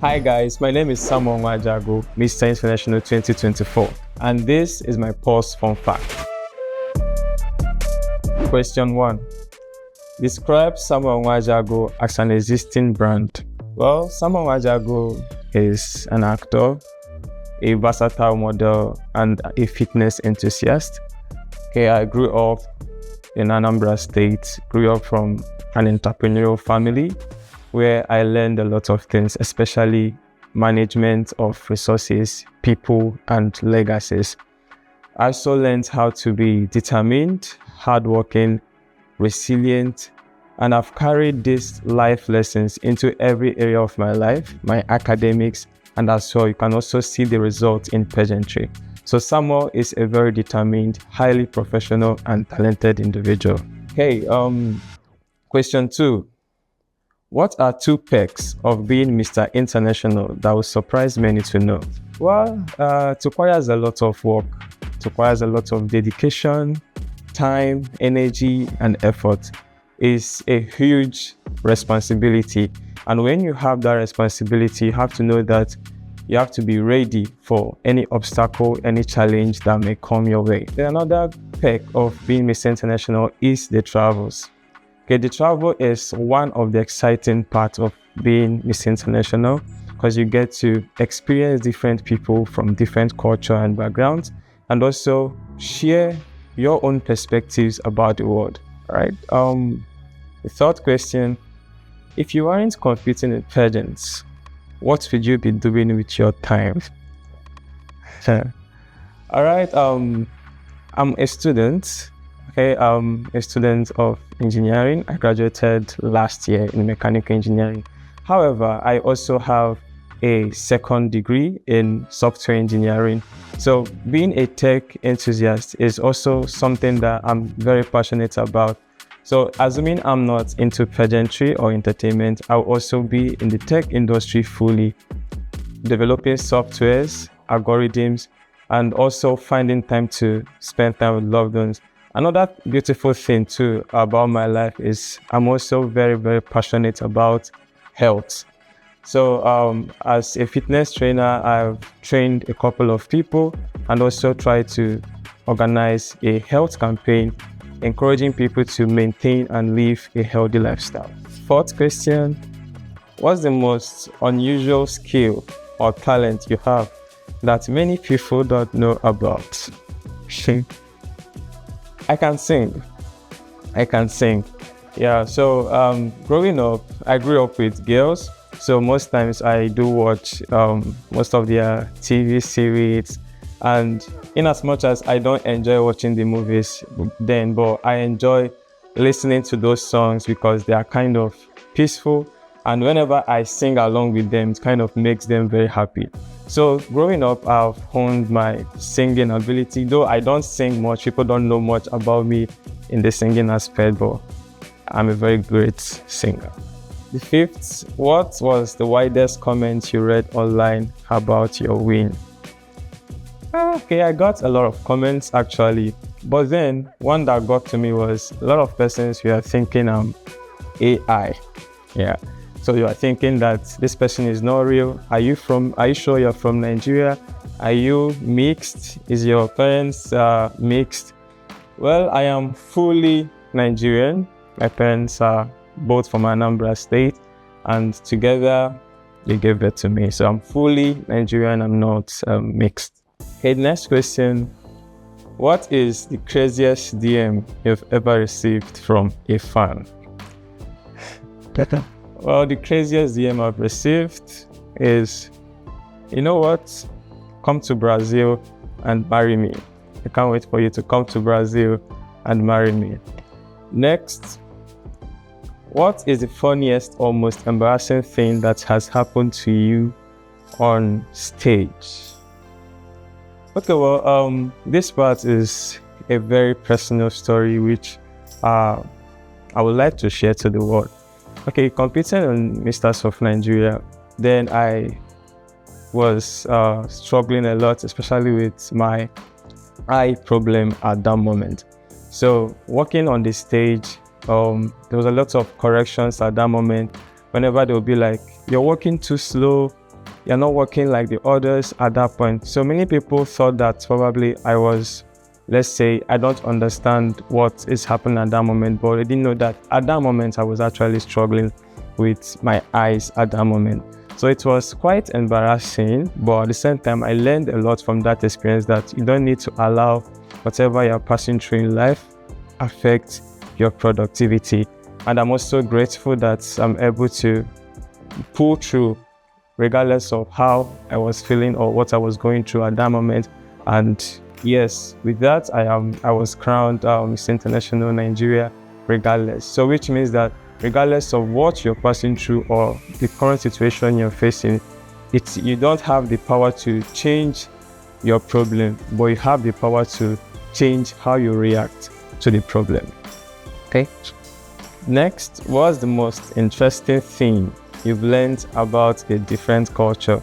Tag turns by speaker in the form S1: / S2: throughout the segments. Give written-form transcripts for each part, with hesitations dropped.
S1: Hi guys, my name is Samuel Nwajagu, Mr. International 2024, and this is my Pulse Fun Fact. Question 1. Describe Samuel Nwajagu as an existing brand. Well, Samuel Nwajagu is an actor, a versatile model, and a fitness enthusiast. Okay, I grew up in Anambra State, grew up from an entrepreneurial family where I learned a lot of things, especially management of resources, people, and legacies. I also learned how to be determined, hardworking, resilient, and I've carried these life lessons into every area of my life, my academics, and as well, you can also see the results in pageantry. So Samuel is a very determined, highly professional, and talented individual. Okay, question 2. What are 2 perks of being Mr. International that will surprise many to know? Well, it requires a lot of work. It requires a lot of dedication, time, energy, and effort. It's a huge responsibility. And when you have that responsibility, you have to know that you have to be ready for any obstacle, any challenge that may come your way. Then another perk of being Mr. International is the travels. Okay, the travel is one of the exciting parts of being Miss International because you get to experience different people from different culture and backgrounds and also share your own perspectives about the world, right? The third question, if you aren't competing in pageants, what would you be doing with your time? All right, I'm a student. Okay, I'm a student of engineering. I graduated last year in mechanical engineering. However, I also have a second degree in software engineering. So being a tech enthusiast is also something that I'm very passionate about. So assuming I'm not into pageantry or entertainment, I'll also be in the tech industry fully, developing softwares, algorithms, and also finding time to spend time with loved ones. Another beautiful thing too about my life is I'm also very, very passionate about health. So as a fitness trainer, I've trained a couple of people and also tried to organize a health campaign, encouraging people to maintain and live a healthy lifestyle. Fourth question, what's the most unusual skill or talent you have that many people don't know about? I can sing. Yeah, so growing up, I grew up with girls. So most times I do watch most of their TV series. And in as much as I don't enjoy watching the movies then, but I enjoy listening to those songs because they are kind of peaceful. And whenever I sing along with them, it kind of makes them very happy. So growing up, I've honed my singing ability. Though I don't sing much, people don't know much about me in the singing aspect, but I'm a very great singer. The fifth, what was the widest comment you read online about your win? Okay, I got a lot of comments actually, but then one that got to me was a lot of persons were thinking I'm AI. Yeah. So you are thinking that this person is not real. Are you sure you're from Nigeria? Are you mixed? Is your parents mixed? Well, I am fully Nigerian. My parents are both from Anambra State and together they gave birth to me. So I'm fully Nigerian, I'm not mixed. Okay, next question. What is the craziest DM you've ever received from a fan? Well, the craziest DM I've received is, you know what? Come to Brazil and marry me. I can't wait for you to come to Brazil and marry me. Next, what is the funniest or most embarrassing thing that has happened to you on stage? Okay, well, this part is a very personal story which I would like to share to the world. Okay, competing on Masters of Nigeria, then I was struggling a lot, especially with my eye problem at that moment. So working on the stage, there was a lot of corrections at that moment. Whenever they'll be like, you're working too slow, you're not working like the others at that point. So many people thought that probably I was, let's say, I don't understand what is happening at that moment, but I didn't know that at that moment I was actually struggling with my eyes at that moment. So it was quite embarrassing, but at the same time, I learned a lot from that experience, that you don't need to allow whatever you're passing through in life affect your productivity. And I'm also grateful that I'm able to pull through regardless of how I was feeling or what I was going through at that moment. And yes, with that, I was crowned Miss International Nigeria regardless. So which means that regardless of what you're passing through or the current situation you're facing, you don't have the power to change your problem, but you have the power to change how you react to the problem. Okay. Next, what's the most interesting thing you've learned about a different culture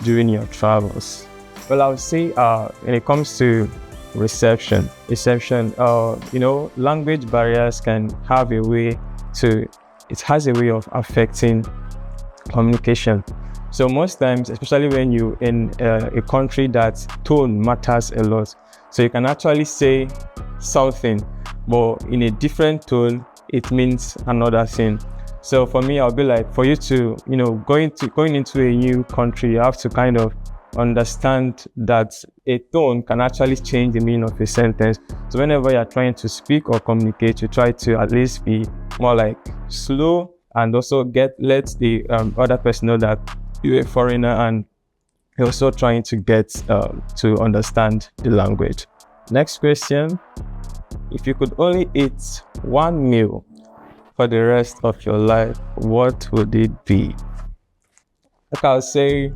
S1: during your travels? Well, I would say when it comes to reception, language barriers can have a way it has a way of affecting communication. So most times, especially when you're in a country that tone matters a lot, so you can actually say something, but in a different tone, it means another thing. So for me, I'll be like, for you to, going into a new country, you have to kind of understand that a tone can actually change the meaning of a sentence. So whenever you're trying to speak or communicate, you try to at least be more like slow, and also let the other person know that you're a foreigner and you're also trying to get to understand the language. Next question: if you could only eat one meal for the rest of your life, what would it be? Like I'll say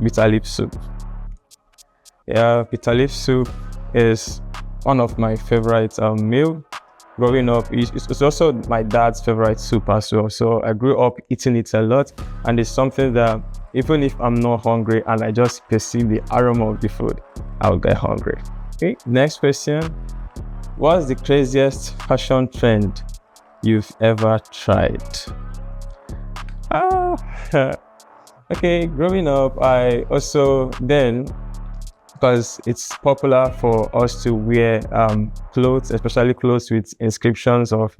S1: bitter leaf soup. Yeah, bitter leaf soup is one of my favorite meal. Growing up, it's also my dad's favorite soup as well. So I grew up eating it a lot, and it's something that even if I'm not hungry and I just perceive the aroma of the food, I'll get hungry. Okay, next question: what's the craziest fashion trend you've ever tried? Okay, growing up, I also then, because it's popular for us to wear clothes, especially clothes with inscriptions of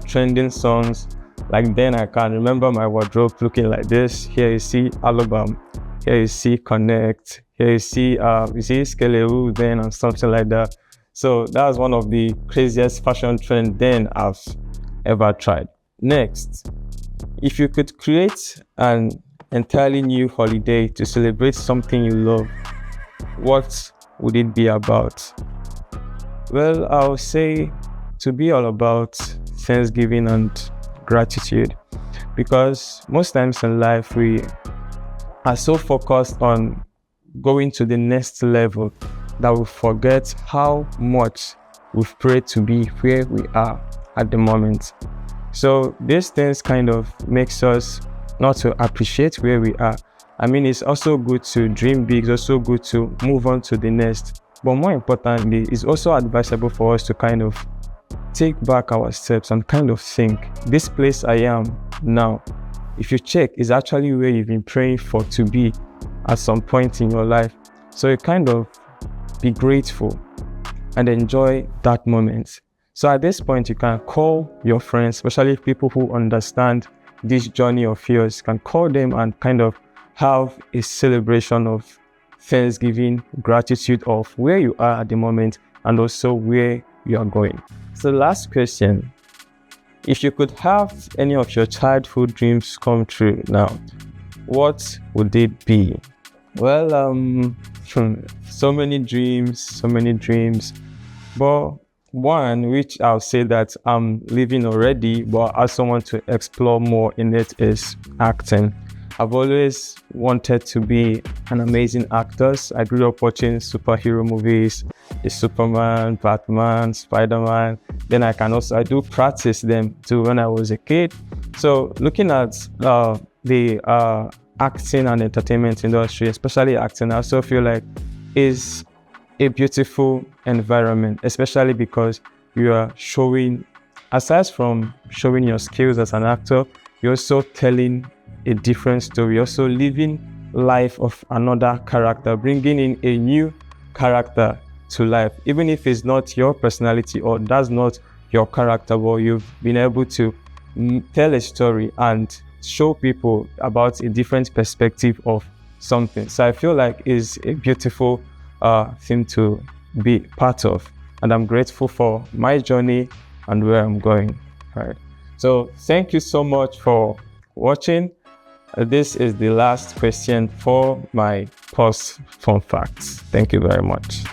S1: trending songs. Like then I can remember my wardrobe looking like this. Here you see Album, here you see Connect, here you see Skelewu then, and something like that. So that was one of the craziest fashion trend then I've ever tried. Next, if you could create an entirely new holiday to celebrate something you love, what would it be about? Well, I'll say to be all about Thanksgiving and gratitude, because most times in life we are so focused on going to the next level that we forget how much we've prayed to be where we are at the moment. So these things kind of makes us not to appreciate where we are. I mean, it's also good to dream big, it's also good to move on to the next. But more importantly, it's also advisable for us to kind of take back our steps and kind of think, this place I am now, if you check, is actually where you've been praying for to be at some point in your life. So you kind of be grateful and enjoy that moment. So at this point, you can call your friends, especially people who understand this journey of yours, can call them and kind of have a celebration of Thanksgiving, gratitude of where you are at the moment and also where you are going. So last question: if you could have any of your childhood dreams come true now, what would it be? Well, so many dreams, but one which I'll say that I'm living already, but I also want to explore more in it, is acting. I've always wanted to be an amazing actor. I grew up watching superhero movies, the Superman, Batman, Spider-Man. Then I do practice them too when I was a kid. So looking at the acting and entertainment industry, especially acting, I also feel like is a beautiful environment, especially because you are showing, aside from showing your skills as an actor, you're also telling a different story, also living life of another character, bringing in a new character to life, even if it's not your personality or that's not your character, but you've been able to tell a story and show people about a different perspective of something. So I feel like it's a beautiful thing to be part of, and I'm grateful for my journey and where I'm going. All right. So thank you so much for watching. This is the last question for my post fun facts. Thank you very much.